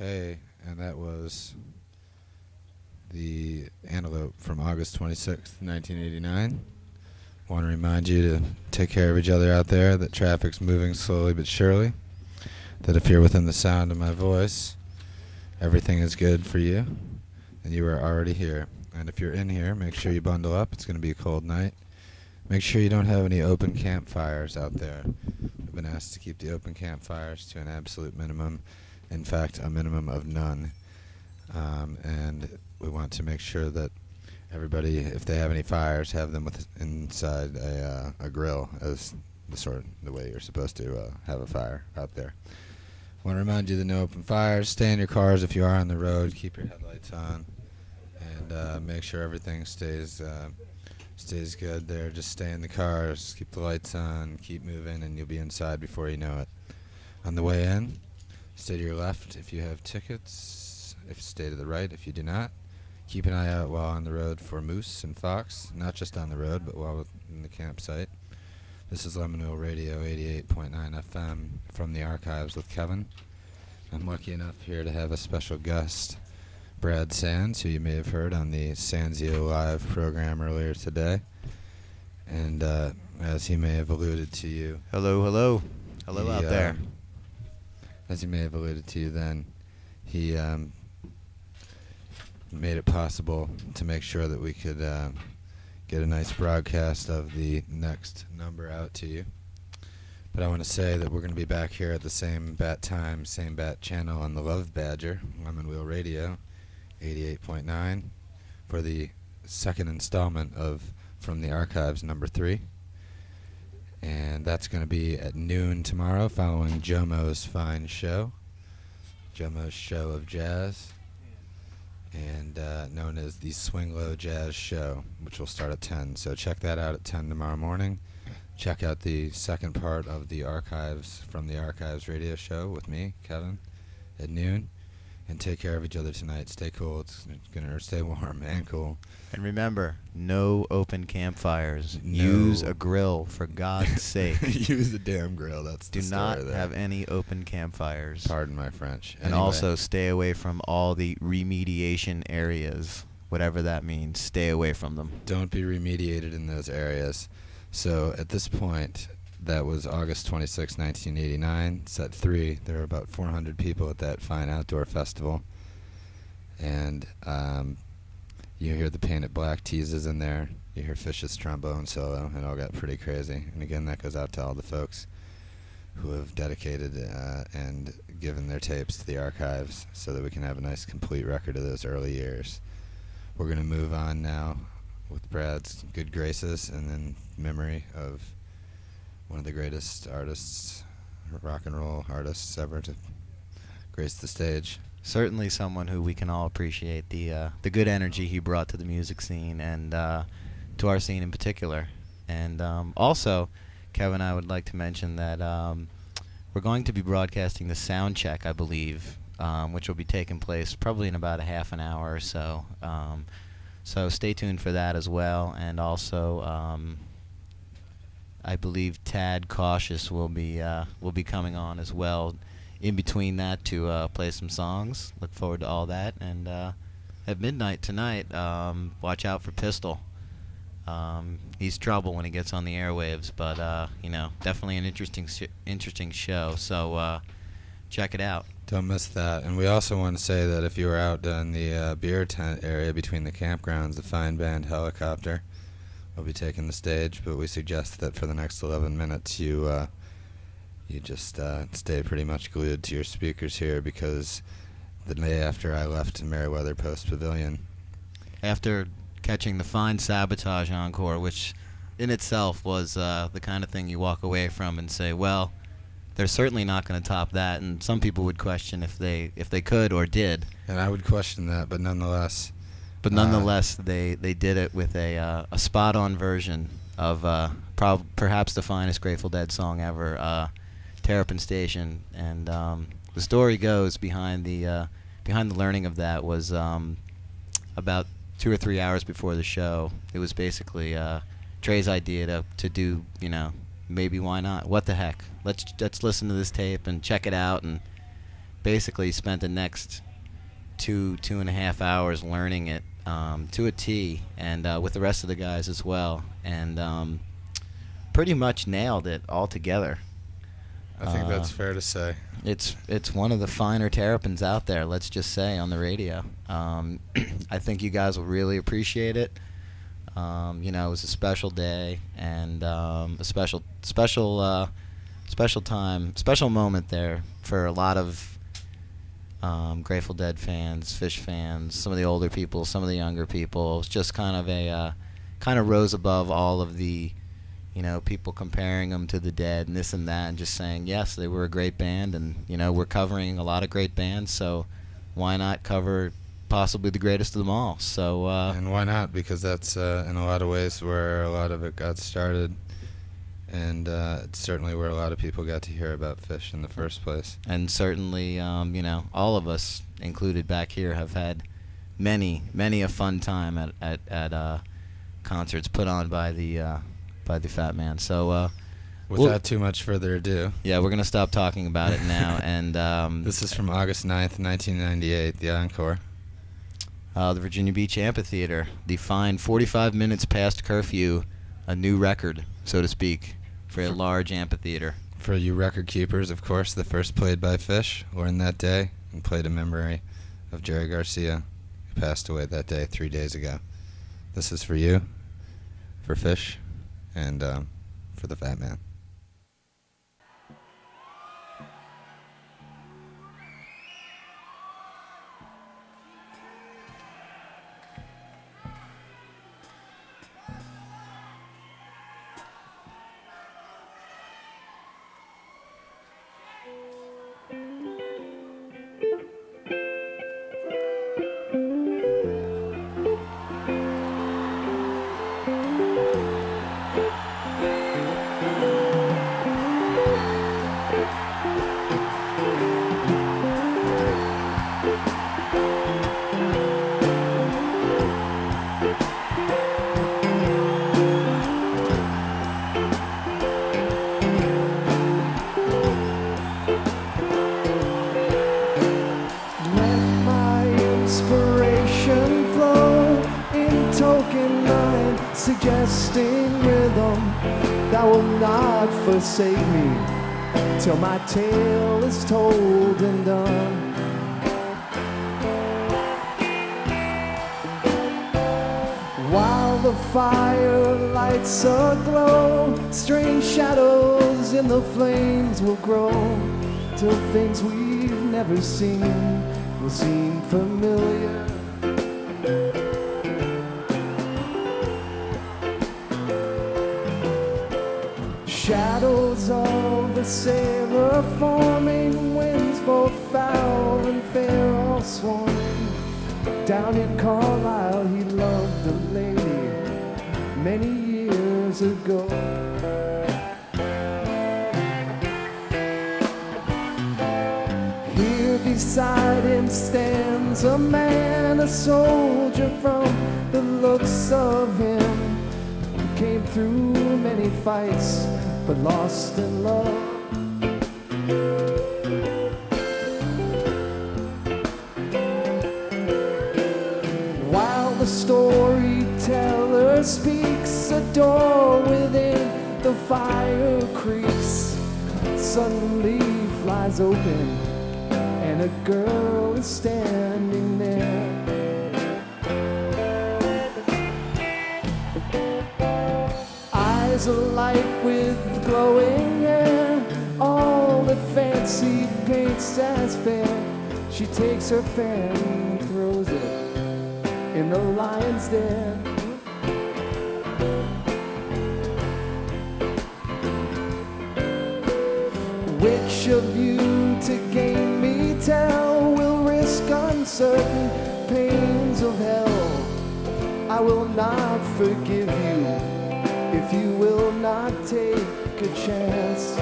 [SPEAKER 1] Hey, and that was the Antelope from August 26th, 1989. Want to remind you to take care of each other out there, that traffic's moving slowly but surely, that if you're within the sound of my voice, everything is good for you, and you are already here. And if you're in here, make sure you bundle up. It's going to be a cold night. Make sure you don't have any open campfires out there. I've been asked to keep the open campfires to an absolute minimum. In fact, a minimum of none. And we want to make sure that everybody, if they have any fires, have them inside a grill, as the way you're supposed to have a fire out there. I want to remind you that no open fires. Stay in your cars if you are on the road. Keep your headlights on, and make sure everything stays good there. Just stay in the cars. Keep the lights on. Keep moving, and you'll be inside before you know it. On the way in, stay to your left if you have tickets. Stay to the right if you do not. Keep an eye out while on the road for moose and fox, not just on the road, but while in the campsite. This is Lemonwheel Radio 88.9 FM from the archives with Kevin. I'm lucky enough here to have a special guest, Brad Sands, who you may have heard on the Sanzio Live program earlier today. And as he may have alluded to you...
[SPEAKER 6] Hello out there.
[SPEAKER 1] As he may have alluded to you then, he... made it possible to make sure that we could get a nice broadcast of the next number out to you. But I want to say that we're going to be back here at the same bat time, same bat channel on the Love Badger, Lemonwheel Radio, 88.9, for the second installment of From the Archives number 3. And that's going to be at noon tomorrow, following Jomo's fine show, Jomo's show of jazz, and known as the Swing Low Jazz Show, which will start at 10. So check that out at 10 tomorrow morning. Check out the second part of the Archives, From the Archives radio show with me, Kevin, at noon. And take care of each other tonight. Stay cool. It's gonna stay warm and cool.
[SPEAKER 6] And remember, no open campfires.
[SPEAKER 1] No.
[SPEAKER 6] Use a grill, for God's sake.
[SPEAKER 1] Use the damn grill. That's
[SPEAKER 6] Do
[SPEAKER 1] the story
[SPEAKER 6] not
[SPEAKER 1] there.
[SPEAKER 6] have any open campfires.
[SPEAKER 1] Pardon my French.
[SPEAKER 6] And
[SPEAKER 1] Anyway.
[SPEAKER 6] also stay away from all the remediation areas, whatever that means. Stay away from them.
[SPEAKER 1] Don't be remediated in those areas. So at this point, that was August 26, 1989, set 3. There were about 400 people at that fine outdoor festival. And you hear the Painted Black teases in there. You hear Fish's trombone solo. It all got pretty crazy. And again, that goes out to all the folks who have dedicated and given their tapes to the archives so that we can have a nice complete record of those early years. We're going to move on now with Brad's good graces and then memory of one of the greatest artists, rock and roll artists ever to grace the stage.
[SPEAKER 6] Certainly someone who we can all appreciate the good energy he brought to the music scene and to our scene in particular. And also, Kevin, I would like to mention that we're going to be broadcasting the sound check, I believe, which will be taking place probably in about a half an hour or so. So stay tuned for that as well. And also, I believe Tad Cautious will be coming on as well in between that to play some songs. Look forward to all that. And at midnight tonight, watch out for Pistol. He's trouble when he gets on the airwaves, but definitely an interesting show. So check it out.
[SPEAKER 1] Don't miss that. And we also want to say that if you were out in the beer tent area between the campgrounds, the fine band Helicopter will be taking the stage, but we suggest that for the next 11 minutes you just stay pretty much glued to your speakers here, because the day after I left Merriweather Post Pavilion,
[SPEAKER 6] After catching the fine Sabotage encore, which in itself was the kind of thing you walk away from and say, well, they're certainly not going to top that, and some people would question if they could or did.
[SPEAKER 1] and I would question that, but nonetheless...
[SPEAKER 6] But nonetheless, they did it with a spot-on version of perhaps the finest Grateful Dead song ever, Terrapin Station. And the story goes behind the learning of that was about 2 or 3 hours before the show. It was basically Trey's idea to do, maybe why not? What the heck? Let's listen to this tape and check it out. And basically spent the next 2.5 hours learning it to a T, and with the rest of the guys as well. And pretty much nailed it altogether.
[SPEAKER 1] I think that's fair to say.
[SPEAKER 6] It's one of the finer terrapins out there, let's just say, on the radio. I think you guys will really appreciate it. You know, it was a special day and a special time, special moment there for a lot of Grateful Dead fans, Fish fans, some of the older people, some of the younger people. It was just kind of rose above all of the, you know, people comparing them to the Dead and this and that, and just saying, yes, they were a great band, and, you know, we're covering a lot of great bands, so why not cover possibly the greatest of them all? So
[SPEAKER 1] and why not? Because that's in a lot of ways where a lot of it got started, and it's certainly where a lot of people got to hear about Fish in the first place.
[SPEAKER 6] And certainly, you know, all of us included back here have had many a fun time at concerts put on by the Fat Man. So
[SPEAKER 1] without too much further ado,
[SPEAKER 6] yeah, we're gonna stop talking about it now. And
[SPEAKER 1] this is from August 9th, 1998, the encore.
[SPEAKER 6] The Virginia Beach Amphitheater, the fine 45 minutes past curfew, a new record, so to speak, for a large amphitheater.
[SPEAKER 1] For you record keepers, of course, the first played by Fish, learned that day, and played in memory of Jerry Garcia, who passed away that day 3 days ago. This is for you, for Fish, and for the Fat Man.
[SPEAKER 3] Suggesting rhythm that will not forsake me till my tale is told and done. While the fire lights aglow, strange shadows in the flames will grow till things we've never seen will seem familiar. Shadows of a sailor forming, winds both foul and fair all swarming. Down in Carlisle he loved a lady many years ago. Here beside him stands a man, a soldier from the looks of him. Came through many fights but lost in love. While the storyteller speaks, a door within the fire creaks. Suddenly flies open and a girl is standing there. Eyes alight with glowing hair, all that fancy paints as fair. She takes her fan and throws it in the lion's den. Which of you to gain me tell will risk uncertain pains of hell? I will not forgive you if you will not take a chance.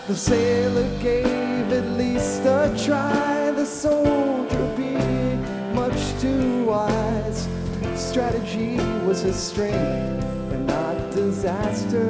[SPEAKER 3] The sailor gave at least a try, the soldier being much too wise. Strategy was his strength and not disaster.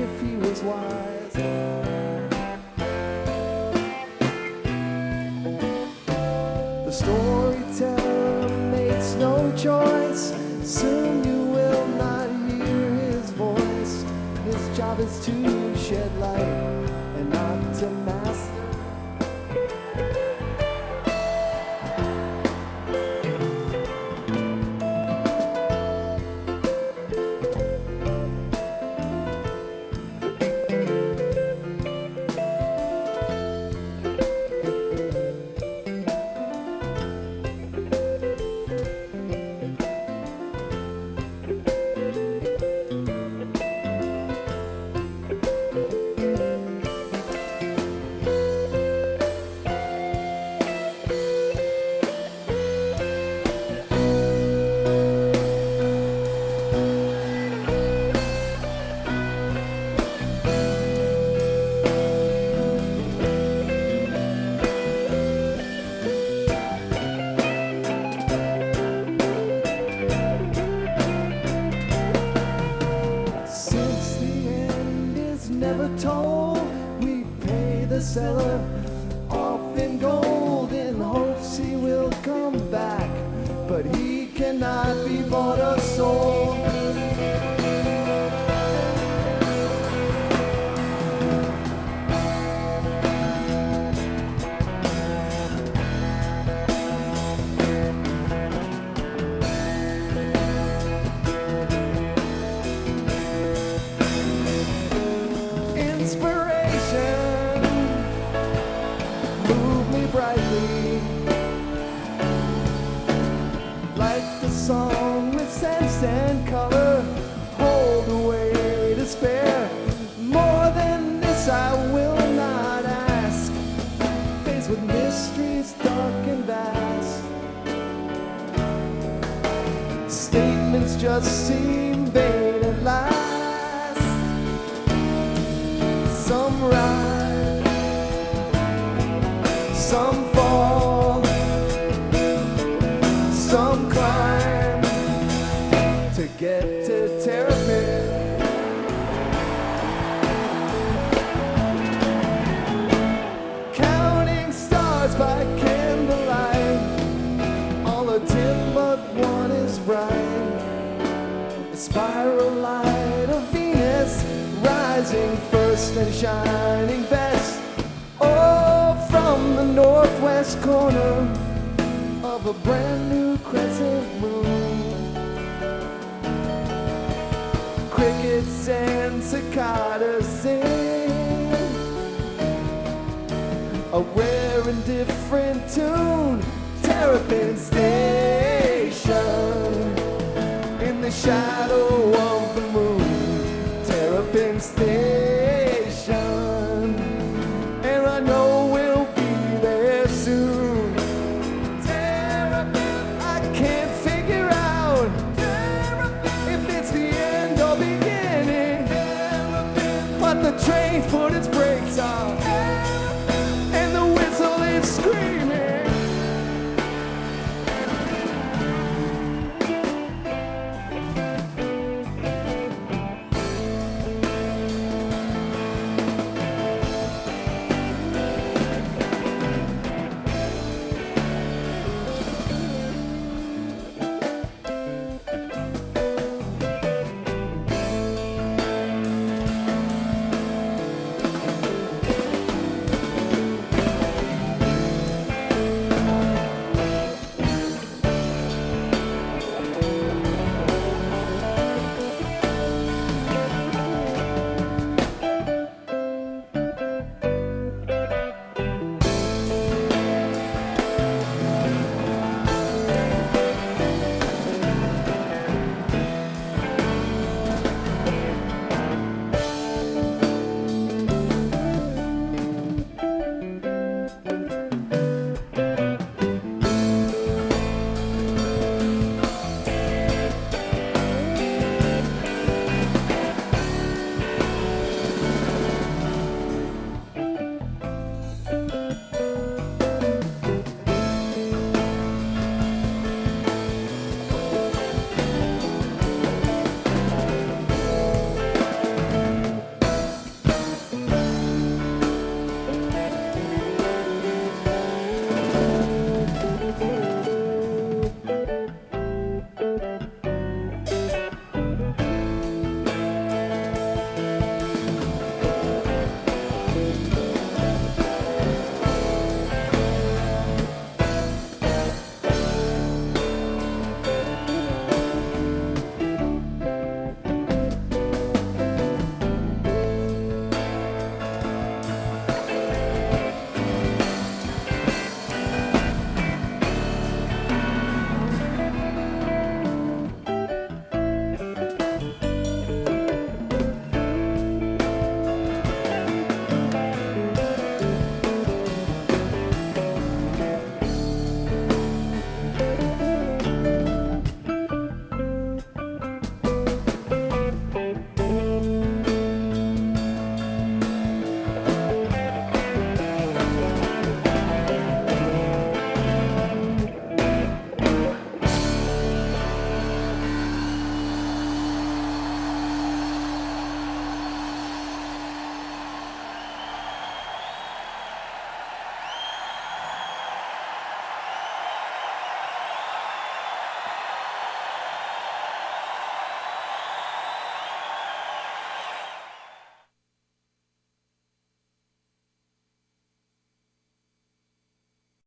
[SPEAKER 3] if he was wise. The storyteller makes no choice. Soon you will not hear his voice. His job is to shed light and not to master. Since the end is never told, we pay the seller off in gold in hopes he will come back, but he cannot be bought or sold. Inspiration move me brightly, like the song with sense and color. Hold away despair. More than this I will not ask. Faced with mysteries dark and vast, statements just seem vain at last. Some rise, some fall, some climb to get to Terrapin. Counting stars by candlelight, all are dim but one is bright. A spiral light of Venus rising first and shining best. Oh, from the northwest corner of a brand new crescent moon, crickets and cicadas sing a rare and different tune. Terrapin Station in the shadow of the moon. Terrapin Station, and I know we'll be there soon. Terrapin, I can't figure out if it's the end or beginning, but the train's put its brakes on, and the whistle is screaming.